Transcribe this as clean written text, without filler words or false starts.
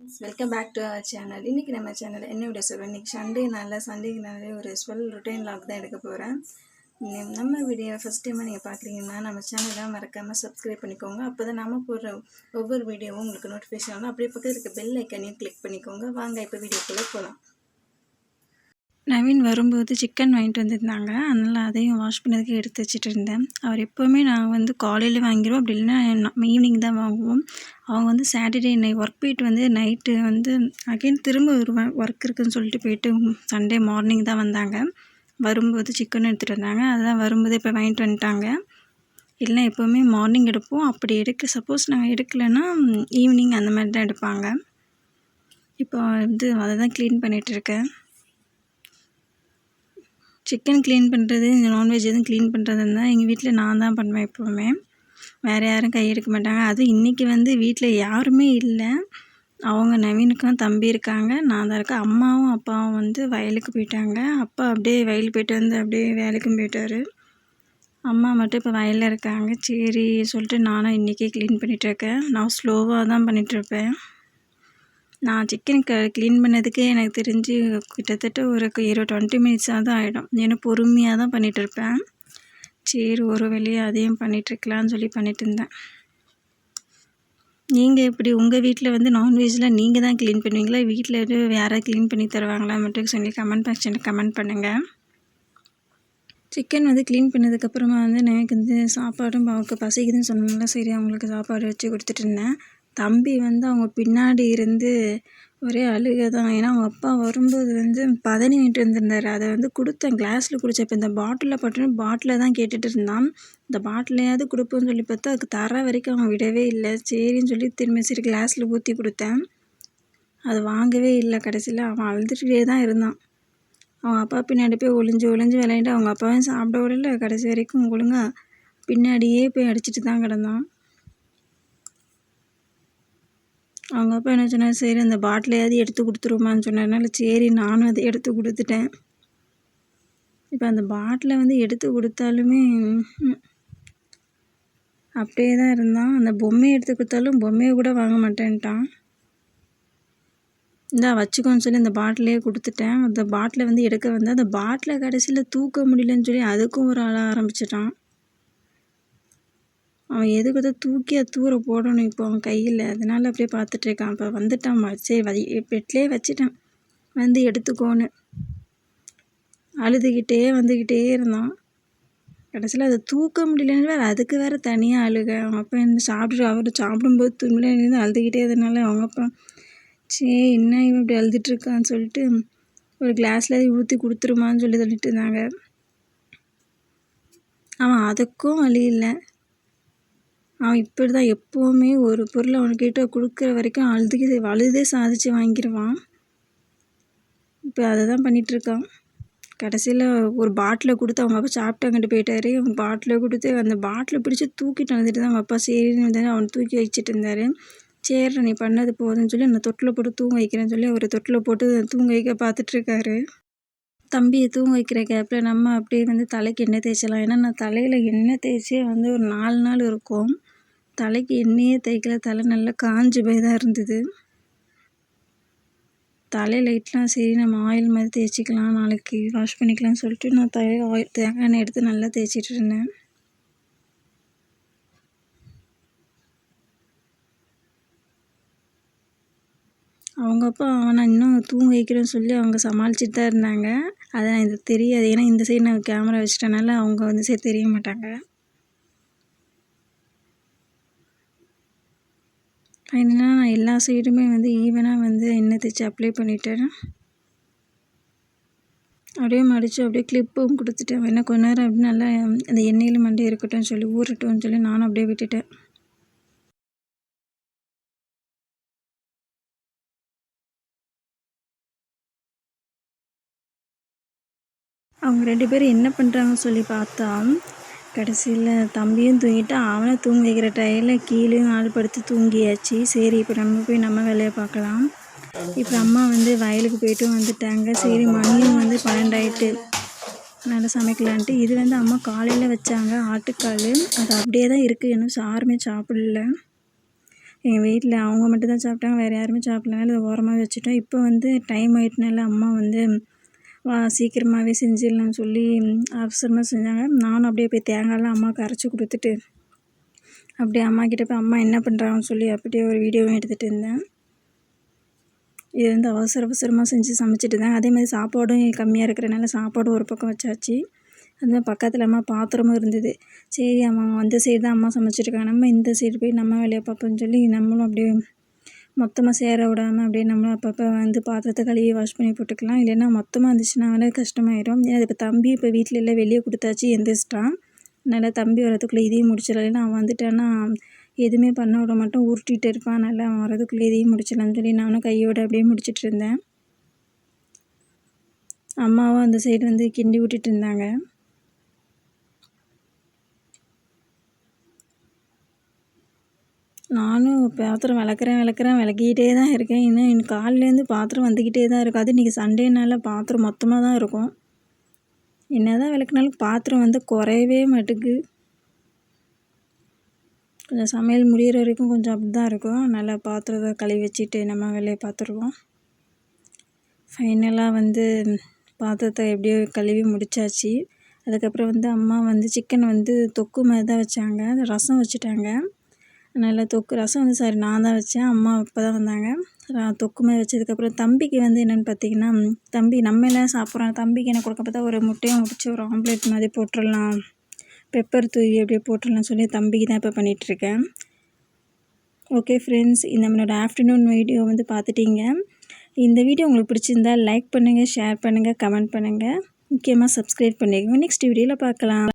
Friends, welcome back to our channel. இன்றைக்கி நம்ம சேனலில் என்ன வீடியோ சொல்கிறேன், இன்றைக்கி சண்டேனாலே ஒரு ரொட்டீன் லாக் தான் எடுக்க போகிறேன். நம்ம வீடியோ ஃபஸ்ட் டைமாக நீங்கள் பார்க்குறீங்கன்னா நம்ம சேனலை மறக்காமல் சப்ஸ்கிரைப் பண்ணிக்கோங்க. அப்போ தான் நம்ம போடுற ஒவ்வொரு வீடியோவும் உங்களுக்கு நோட்டிஃபிகேஷன் ஆகும். அப்படியே பக்கத்தில் இருக்க பெல் ஐக்கனையும் கிளிக் பண்ணிக்கோங்க. வாங்க இப்போ வீடியோக்குள்ளே போகலாம். நவீன் வரும்போது சிக்கன் வாங்கிட்டு வந்திருந்தாங்க, அதனால் அதையும் வாஷ் பண்ணதுக்கு எடுத்து வச்சுட்டு இருந்தேன். அவர் எப்போவுமே நாங்கள் காலையில் வாங்கிடுவோம், அப்படி இல்லைன்னா ஈவினிங் தான் வாங்குவோம். அவங்க சாட்டர்டே ஒர்க் போயிட்டு நைட்டு அகைன் திரும்ப ஒரு ஒர்க் இருக்குதுன்னு சொல்லிட்டு போயிட்டு சண்டே மார்னிங் தான் வந்தாங்க. வரும்போது சிக்கன் எடுத்துகிட்டு வந்தாங்க, அதுதான் வரும்போது இப்போ வாங்கிட்டு வந்துட்டாங்க. இல்லைனா எப்போவுமே மார்னிங் எடுப்போம், அப்படி சப்போஸ் நாங்கள் எடுக்கலைன்னா ஈவினிங் அந்த மாதிரி தான் எடுப்பாங்க. இப்போ அதை தான் க்ளீன் பண்ணிகிட்ருக்கேன். சிக்கன் க்ளீன் பண்ணுறது, இந்த நான்வெஜ் எதுவும் க்ளீன் பண்ணுறதுன்னா எங்கள் வீட்டில் நான் தான் பண்ணுவேன் எப்போவுமே. வேறு யாரும் கை எடுக்க மாட்டாங்க. அதுவும் இன்றைக்கி வீட்டில் யாருமே இல்லை. அவங்க நவீனுக்கும் தம்பி இருக்காங்க, நான் தான் இருக்கேன். அம்மாவும் அப்பாவும் வயலுக்கு போயிட்டாங்க. அப்பா அப்படியே வயலுக்கு போயிட்டு அப்படியே வேலைக்கும் போயிட்டார். அம்மா மட்டும் இப்போ வயலில் இருக்காங்க. சரி சொல்லிட்டு நானும் இன்றைக்கே க்ளீன் பண்ணிகிட்ருக்கேன். நான் ஸ்லோவாக தான் பண்ணிகிட்ருப்பேன். நான் சிக்கன் க்ளீன் பண்ணதுக்கே எனக்கு தெரிஞ்சு கிட்டத்தட்ட ஒரு 20 மினிட்ஸாக தான் ஆகிடும். ஏன்னா பொறுமையாக தான் பண்ணிகிட்ருப்பேன். சரி ஒரு வழியாக அதையும் பண்ணிகிட்ருக்கலான்னு சொல்லி பண்ணிகிட்டு இருந்தேன். நீங்கள் எப்படி உங்கள் வீட்டில் நான்வெஜ்லாம் நீங்கள் தான் க்ளீன் பண்ணுவீங்களா, வீட்டில் எதுவும் யாராவது க்ளீன் பண்ணி தருவாங்களா மட்டும் சொல்லி கமெண்ட் செக்ஷனில் கமெண்ட் பண்ணுங்கள். சிக்கன் க்ளீன் பண்ணதுக்கப்புறமா எனக்கு சாப்பாடும் அவங்களுக்கு பசிக்குதுன்னு சொன்னால சரி அவங்களுக்கு சாப்பாடு வச்சு கொடுத்துட்டு இருந்தேன். தம்பி அவங்க பின்னாடி இருந்து ஒரே அழுகை தான். ஏன்னா அவங்க அப்பா வரும்போது பதனி வாங்கிட்டு வந்திருந்தார். அதை கொடுத்தேன், கிளாஸில் குடித்தேன். இந்த பாட்டிலில் பட்டுன்னு பாட்டிலில் தான் கேட்டுட்டு இருந்தான். இந்த பாட்டிலையாவது கொடுப்போன்னு சொல்லி பார்த்தா அதுக்கு தர வரைக்கும் அவன் விடவே இல்லை. சரின்னு சொல்லி திரும்ப சரி கிளாஸில் ஊற்றி கொடுத்தேன். அது வாங்கவே இல்லை. கடைசியில் அவன் அழுதுகிட்டே தான் இருந்தான். அவங்க அப்பா பின்னாடி போய் ஒளிஞ்சு விளையாண்டு அவங்க அப்பாவும் சாப்பிட விடல. கடைசி வரைக்கும் ஒழுங்காக பின்னாடியே போய் அடிச்சுட்டு தான் கிடந்தான். அவங்க அப்பா என்ன சொன்னார், சரி அந்த பாட்டிலையாவது எடுத்து கொடுத்துருமான்னு சொன்னதுனால சரி நானும் அதை எடுத்து கொடுத்துட்டேன். இப்போ அந்த பாட்டிலை எடுத்து கொடுத்தாலுமே அப்படியே தான் இருந்தான். அந்த பொம்மையை எடுத்து கொடுத்தாலும் பொம்மையை கூட வாங்க மாட்டேன்ட்டான். இந்தா வச்சுக்கோன்னு சொல்லி அந்த பாட்டிலையே கொடுத்துட்டேன். அந்த பாட்டிலை எடுக்க அந்த பாட்டிலை கடைசியில் தூக்க முடியலன்னு சொல்லி அதுக்கும் ஒரு அழ ஆரம்பிச்சிட்டான். அவன் எதுக்கு தான் தூக்கி தூர போடணும் இப்போ அவன் கையில், அதனால் அப்படியே பார்த்துட்ருக்கான். இப்போ வந்துட்டான், சரி பெட்லேயே வச்சிட்டேன், எடுத்துக்கோன்னு. வந்துக்கிட்டே இருந்தான். கடைசியில் அதை தூக்க முடியலன்னு வேறு அதுக்கு வேறு தனியாக அழுக. அவங்க அப்பா அவர் சாப்பிடும்போது துணிலேருந்து அழுதுகிட்டே இருந்தனால அவங்க அப்பா சரி என்ன இவன் இப்படி அழுதுட்டுருக்கான்னு சொல்லிட்டு ஒரு கிளாஸில் ஊற்றி கொடுத்துருமான்னு சொல்லிட்டு இருந்தாங்க. அவன் அதுக்கும் வழி இல்லை. அவன் இப்படி தான் எப்போவுமே ஒரு பொருளை அவன்கிட்ட கொடுக்குற வரைக்கும் அழுதே சாதிச்சு வாங்கிடுவான். இப்போ அதை தான் பண்ணிகிட்ருக்கான். கடைசியில் ஒரு பாட்டிலை கொடுத்து அவங்க அப்பா சாப்பிட்டாங்கிட்டு போயிட்டாரு. அவங்க பாட்டிலை கொடுத்து அந்த பாட்டிலை பிடிச்சி தூக்கிட்டு வந்துட்டு தான் அவங்க அப்பா சரின்னு அவனை தூக்கி வச்சுட்டு இருந்தார். சரி நீ பண்ணது போதுன்னு சொல்லி அந்த தொட்டில் போட்டு தூங்க வைக்கிறேன்னு சொல்லி அவர் தொட்டில் போட்டு தூங்க வைக்க பார்த்துட்ருக்காரு. தம்பியை தூங்க வைக்கிற கேப்பில் நம்ம அப்படியே தலைக்கு எண்ணெய் தேய்ச்சலாம். ஏன்னா நான் தலையில் எண்ணெய் தேய்ச்சி ஒரு 4 நாள் இருக்கும். தலைக்கு எண்ணெயே தேய்க்கல, தலை நல்லா காஞ்சி போய் தான் இருந்தது. தலை லைட்லாம் சரி நம்ம ஆயில் மாதிரி தேய்ச்சிக்கலாம், நாளைக்கு வாஷ் பண்ணிக்கலாம்னு சொல்லிட்டு நான் தேங்காய் எண்ணெய் எடுத்து நல்லா தேய்ச்சிட்டு இருந்தேன். அவங்க அப்பா அவனை இன்னும் தூங்க வைக்கிறேன்னு சொல்லி அவங்க சமாளிச்சுட்டு தான் இருந்தாங்க. அதை எனக்கு தெரியாது, ஏன்னா இந்த சைடு நான் கேமரா வச்சிட்டனால அவங்க சரி தெரிய மாட்டாங்க. ஃபைனலாக நான் எல்லா சைடுமே ஈவனாக எண்ணெய் தேய்ச்சி அப்ளை பண்ணிட்டேன். அப்படியே மடித்து அப்படியே கிளிப்பும் கொடுத்துட்டேன். என்ன கொஞ்ச நேரம் அப்படி நல்லா அந்த எண்ணெயில் மண்டே இருக்கட்டும்னு சொல்லி ஊறட்டும்னு சொல்லி நானும் அப்படியே விட்டுட்டேன். அவங்க 2 பேரும் என்ன பண்ணுறாங்கன்னு சொல்லி பார்த்தா கடைசியில் தம்பியும் தூங்கிட்டான். அவனை தூங்க வைக்கிற டயரில் கீழேயும் ஆள் படுத்து தூங்கியாச்சு. சரி இப்போ நம்ம போய் நம்ம வேலையை பார்க்கலாம். இப்போ அம்மா வயலுக்கு போய்ட்டு வந்துட்டாங்க. சரி மணியும் 12 ஆகிட்டு நல்லா சமைக்கலான்ட்டு இது அம்மா காலையில் வச்சாங்க ஆட்டுக்கால், அது அப்படியே தான் இருக்குது. இன்னும் யாருமே சாப்பிடல. எங்கள் வீட்டில் அவங்க மட்டும் தான் சாப்பிட்டாங்க, வேறு யாருமே சாப்பிடலனால இதை ஓரமாக வச்சுட்டோம். இப்போ வந்து டைம் ஆகிட்டனால அம்மா வந்து சீக்கிரமாகவே செஞ்சிடலாம்னு சொல்லி அவசரமாக செஞ்சாங்க. நானும் அப்படியே போய் தேங்காயெலாம் அம்மாவுக்கு அரைச்சி கொடுத்துட்டு அப்படியே அம்மாக்கிட்ட போய் அம்மா என்ன பண்ணுறாங்கன்னு சொல்லி அப்படியே ஒரு வீடியோவும் எடுத்துகிட்டு இருந்தேன். இது வந்து அவசரமாக செஞ்சு சமைச்சிட்டு இருந்தேன். அதேமாதிரி சாப்பாடும் கம்மியாக இருக்கிறனால சாப்பாடும் ஒரு பக்கம் வச்சாச்சு. அதுமாதிரி பக்கத்தில் அம்மா பாத்திரமும் இருந்தது. சரி அம்மா அந்த சைடு தான் அம்மா சமைச்சிட்ருக்காங்க, நம்ம இந்த சைடு போய் நம்ம வேலையை பார்ப்போம்னு சொல்லி நம்மளும் அப்படியே மொத்தமாக சேர விடாமல் அப்படியே நம்மளும் அப்பப்போ வந்து பாத்திரத்தை கழுவி வாஷ் பண்ணி போட்டுக்கலாம். இல்லைன்னா மொத்தமாக இருந்துச்சுன்னா வந்து கஷ்டமாயிடும். ஏன்னா இப்போ தம்பி இப்போ வீட்டில் இல்லை, வெளியே கொடுத்தாச்சு, எந்திரிச்சிட்டான். அதனால் தம்பி வரதுக்குள்ளே இதையும் முடிச்சிடலாம். இல்லைன்னா அவன் வந்துட்டான்னா எதுவுமே பண்ண விட மாட்டோம், உருட்டிகிட்டு இருப்பான். நல்லா அவன் வரதுக்குள்ளே இதையும் முடிச்சிடலாம்னு சொல்லி நானும் கையோடு அப்படியே முடிச்சிட்டு இருந்தேன். அம்மாவும் அந்த சைடு வந்து கிண்டி விட்டுட்டு இருந்தாங்க. நானும் பாத்திரம் விளக்கிக்கிட்டே தான் இருக்கேன். இன்னும் காலையிலேருந்து பாத்திரம் வந்துக்கிட்டே தான் இருக்குது. அது இன்றைக்கி சண்டேனால பாத்திரம் மொத்தமாக தான் இருக்கும். என்ன தான் விளக்குனாலும் பாத்திரம் வந்து குறையவே மாட்டுக்கு. கொஞ்சம் சமையல் முடிகிற வரைக்கும் கொஞ்சம் அப்படி தான் இருக்கும். நல்லா பாத்திரத்தை கழுவி வச்சுட்டு நம்ம வேலையை பார்த்துருவோம். ஃபைனலாக வந்து பாத்திரத்தை எப்படியோ கழுவி முடித்தாச்சு. அதுக்கப்புறம் வந்து அம்மா வந்து சிக்கன் வந்து தொக்கு மாதிரி தான் வச்சாங்க, ரசம் வச்சுட்டாங்க. அதனால் ரசம் வந்து நான் தான் வச்சேன். அம்மா இப்போ தான் வந்தாங்க. தொக்கு மாதிரி வச்சதுக்கப்புறம் தம்பிக்கு வந்து என்னென்னு பார்த்தீங்கன்னா, தம்பி நம்ம எல்லாம் சாப்பிட்றோம், தம்பிக்கு என்ன கொடுக்க பார்த்தா ஒரு முட்டையும் உடச்சி ஒரு ஆம்லேட் மாதிரி போட்டுடலாம், பெப்பர் தூவி அப்படியே போட்டுடலாம் சொல்லி தம்பிக்கு தான் இப்போ பண்ணிகிட்ருக்கேன். ஓகே ஃப்ரெண்ட்ஸ், நம்மளோட ஆஃப்டர்நூன் வீடியோ வந்து பார்த்துட்டிங்க. இந்த வீடியோ உங்களுக்கு பிடிச்சிருந்தா லைக் பண்ணுங்கள், ஷேர் பண்ணுங்கள், கமெண்ட் பண்ணுங்கள், முக்கியமாக சப்ஸ்கிரைப் பண்ணிக்கோங்க. நெக்ஸ்ட் வீடியோவில் பார்க்கலாம்.